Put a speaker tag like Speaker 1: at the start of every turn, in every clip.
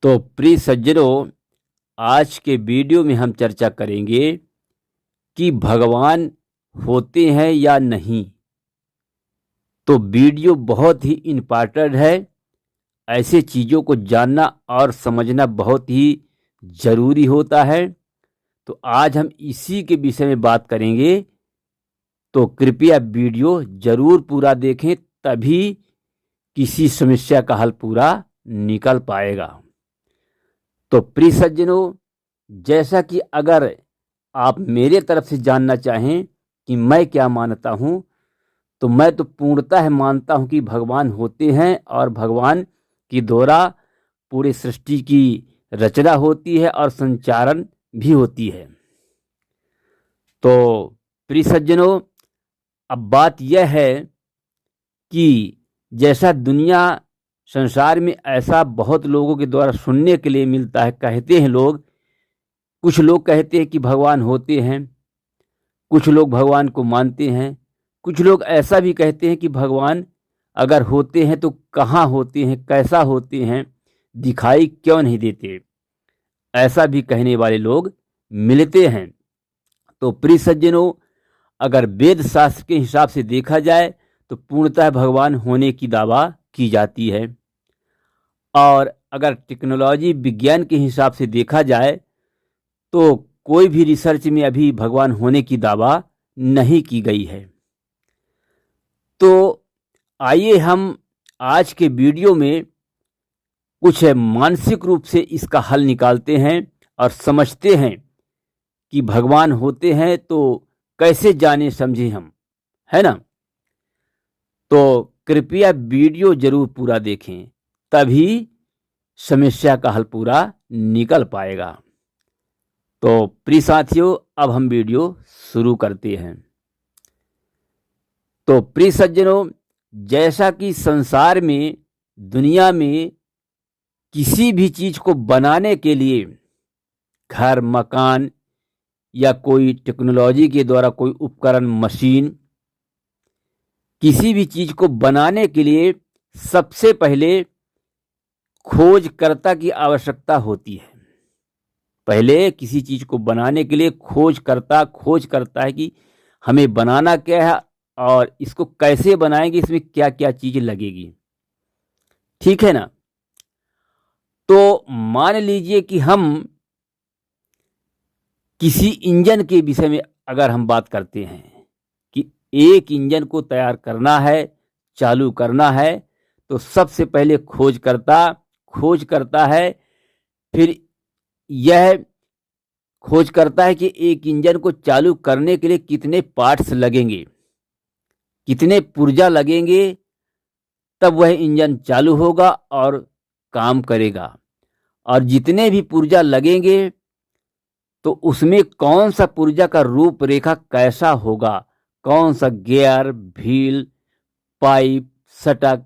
Speaker 1: तो प्रिय सज्जनों, आज के वीडियो में हम चर्चा करेंगे कि भगवान होते हैं या नहीं। तो वीडियो बहुत ही इम्पॉर्टेंट है। ऐसे चीज़ों को जानना और समझना बहुत ही ज़रूरी होता है। तो आज हम इसी के विषय में बात करेंगे। तो कृपया वीडियो ज़रूर पूरा देखें, तभी किसी समस्या का हल पूरा निकल पाएगा। तो प्रिय सज्जनों, जैसा कि अगर आप मेरे तरफ से जानना चाहें कि मैं क्या मानता हूँ, तो मैं तो पूर्णतः मानता हूँ कि भगवान होते हैं और भगवान की द्वारा पूरी सृष्टि की रचना होती है और संचारण भी होती है। तो प्रिय सज्जनों, अब बात यह है कि जैसा दुनिया संसार में ऐसा बहुत लोगों के द्वारा सुनने के लिए मिलता है। कहते हैं लोग, कुछ लोग कहते हैं कि भगवान होते हैं, कुछ लोग भगवान को मानते हैं, कुछ लोग ऐसा भी कहते हैं कि भगवान अगर होते हैं तो कहाँ होते हैं, कैसा होते हैं, दिखाई क्यों नहीं देते। ऐसा भी कहने वाले लोग मिलते हैं। तो प्रिय सज्जनों, अगर वेद शास्त्र के हिसाब से देखा जाए तो पूर्णतः भगवान होने की दावा की जाती है। और अगर टेक्नोलॉजी विज्ञान के हिसाब से देखा जाए तो कोई भी रिसर्च में अभी भगवान होने की दावा नहीं की गई है। तो आइए हम आज के वीडियो में कुछ मानसिक रूप से इसका हल निकालते हैं और समझते हैं कि भगवान होते हैं तो कैसे जाने समझे हम, है ना। तो कृपया वीडियो जरूर पूरा देखें, तभी समस्या का हल पूरा निकल पाएगा। तो प्रिय साथियों, अब हम वीडियो शुरू करते हैं। तो प्रिय सज्जनों, जैसा कि संसार में, दुनिया में किसी भी चीज को बनाने के लिए, घर, मकान या कोई टेक्नोलॉजी के द्वारा कोई उपकरण, मशीन, किसी भी चीज को बनाने के लिए सबसे पहले खोजकर्ता की आवश्यकता होती है। पहले किसी चीज को बनाने के लिए खोज करता है कि हमें बनाना क्या है और इसको कैसे बनाएंगे, इसमें क्या क्या चीज लगेगी। ठीक है ना। तो मान लीजिए कि हम किसी इंजन के विषय में अगर हम बात करते हैं कि एक इंजन को तैयार करना है, चालू करना है, तो सबसे पहले खोज करता है। फिर यह खोज करता है कि एक इंजन को चालू करने के लिए कितने पार्ट्स लगेंगे, कितने पुर्जा लगेंगे, तब वह इंजन चालू होगा और काम करेगा। और जितने भी पुर्जा लगेंगे तो उसमें कौन सा पुर्जा का रूपरेखा कैसा होगा, कौन सा गियर, व्हील, पाइप, सटक,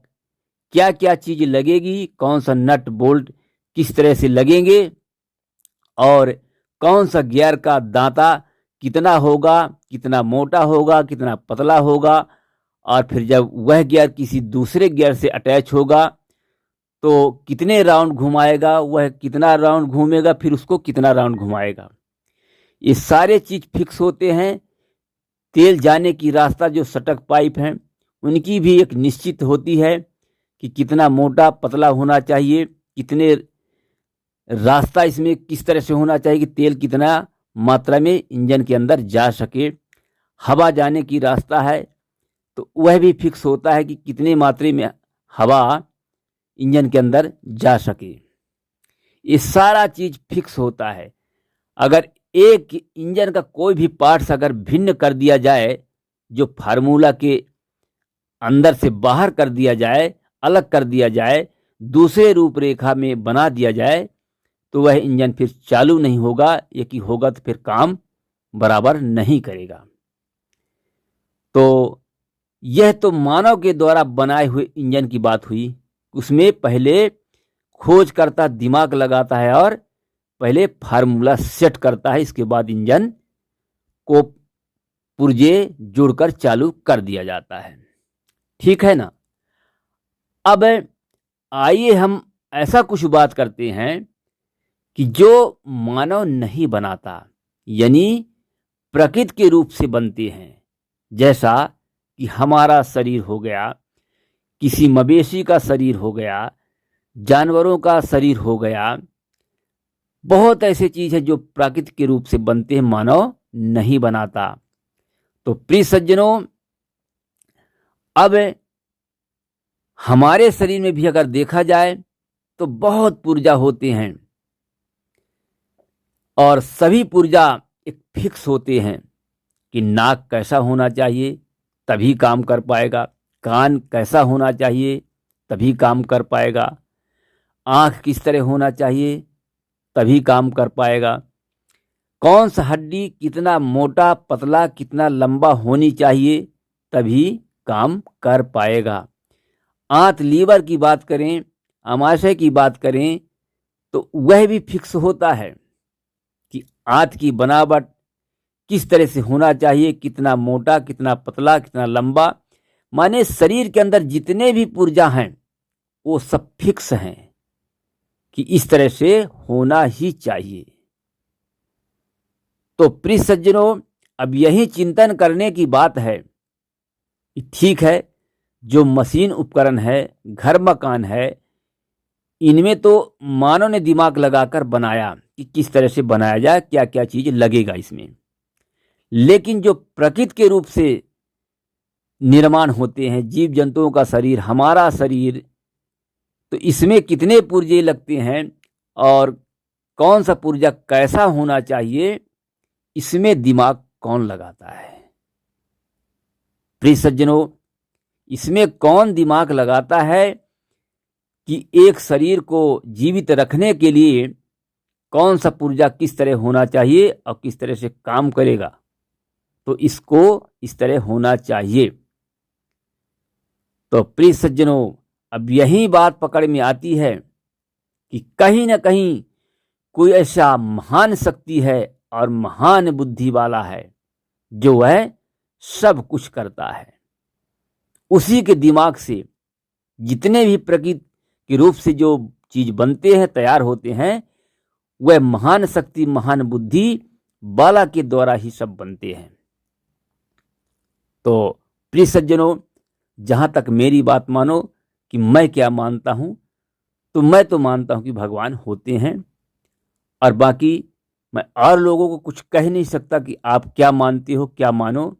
Speaker 1: क्या क्या चीज लगेगी, कौन सा नट बोल्ट किस तरह से लगेंगे, और कौन सा गियर का दांता कितना होगा, कितना मोटा होगा, कितना पतला होगा। और फिर जब वह गियर किसी दूसरे गियर से अटैच होगा तो कितने राउंड घुमाएगा, वह कितना राउंड घूमेगा, फिर उसको कितना राउंड घुमाएगा। ये सारे चीज फिक्स होते हैं। तेल जाने की रास्ता जो सटक पाइप हैं, उनकी भी एक निश्चित होती है कि कितना मोटा पतला होना चाहिए, कितने रास्ता इसमें किस तरह से होना चाहिए कि तेल कितना मात्रा में इंजन के अंदर जा सके। हवा जाने की रास्ता है तो वह भी फिक्स होता है कि कितने मात्रा में हवा इंजन के अंदर जा सके। ये सारा चीज फिक्स होता है। अगर एक इंजन का कोई भी पार्ट्स अगर भिन्न कर दिया जाए, जो फार्मूला के अंदर से बाहर कर दिया जाए, अलग कर दिया जाए, दूसरे रूपरेखा में बना दिया जाए, तो वह इंजन फिर चालू नहीं होगा, या कि होगा तो फिर काम बराबर नहीं करेगा। तो यह तो मानव के द्वारा बनाए हुए इंजन की बात हुई। उसमें पहले खोजकर्ता दिमाग लगाता है और पहले फार्मूला सेट करता है, इसके बाद इंजन को पुर्जे जोड़कर चालू कर दिया जाता है। ठीक है ना। अब आइए हम ऐसा कुछ बात करते हैं कि जो मानव नहीं बनाता, यानी प्रकृति के रूप से बनते हैं। जैसा कि हमारा शरीर हो गया, किसी मवेशी का शरीर हो गया, जानवरों का शरीर हो गया, बहुत ऐसी चीज है जो प्रकृति के रूप से बनते हैं, मानव नहीं बनाता। तो प्रिय सज्जनों, अब हमारे शरीर में भी अगर देखा जाए तो बहुत पुर्जा होते हैं और सभी पुर्जा एक फिक्स होते हैं कि नाक कैसा होना चाहिए तभी काम कर पाएगा, कान कैसा होना चाहिए तभी काम कर पाएगा, आँख किस तरह होना चाहिए तभी काम कर पाएगा, कौन सा हड्डी कितना मोटा पतला कितना लंबा होनी चाहिए तभी काम कर पाएगा। आंत लीवर की बात करें, आमाशय की बात करें तो वह भी फिक्स होता है कि आंत की बनावट किस तरह से होना चाहिए, कितना मोटा कितना पतला कितना लंबा, माने शरीर के अंदर जितने भी पुर्जा हैं वो सब फिक्स हैं कि इस तरह से होना ही चाहिए। तो प्रिय सज्जनों, अब यही चिंतन करने की बात है कि ठीक है, जो मशीन उपकरण है, घर मकान है, इनमें तो मानव ने दिमाग लगाकर बनाया कि किस तरह से बनाया जाए, क्या क्या चीज लगेगा इसमें। लेकिन जो प्रकृति के रूप से निर्माण होते हैं, जीव जंतुओं का शरीर, हमारा शरीर, तो इसमें कितने पुर्जे लगते हैं और कौन सा पुर्जा कैसा होना चाहिए, इसमें दिमाग कौन लगाता है। प्रिय सज्जनों, इसमें कौन दिमाग लगाता है कि एक शरीर को जीवित रखने के लिए कौन सा पुर्जा किस तरह होना चाहिए और किस तरह से काम करेगा, तो इसको इस तरह होना चाहिए। तो प्रिय सज्जनों, अब यही बात पकड़ में आती है कि कहीं ना कहीं कोई ऐसा महान शक्ति है और महान बुद्धि वाला है जो वह सब कुछ करता है। उसी के दिमाग से जितने भी प्रकृति के रूप से जो चीज बनते हैं, तैयार होते हैं, वह महान शक्ति महान बुद्धि वाला के द्वारा ही सब बनते हैं। तो प्रिय सज्जनों, जहां तक मेरी बात मानो कि मैं क्या मानता हूं, तो मैं तो मानता हूं कि भगवान होते हैं, और बाकी मैं और लोगों को कुछ कह नहीं सकता कि आप क्या मानते हो क्या मानो,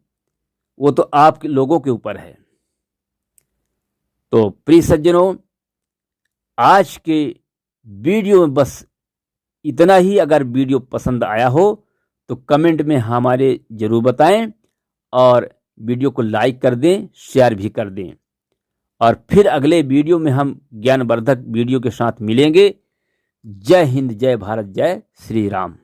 Speaker 1: वो तो आप लोगों के ऊपर है। तो प्रिय सज्जनों, आज के वीडियो में बस इतना ही। अगर वीडियो पसंद आया हो तो कमेंट में हमारे जरूर बताएं और वीडियो को लाइक कर दें, शेयर भी कर दें। और फिर अगले वीडियो में हम ज्ञानवर्धक वीडियो के साथ मिलेंगे। जय हिंद, जय भारत, जय श्री राम।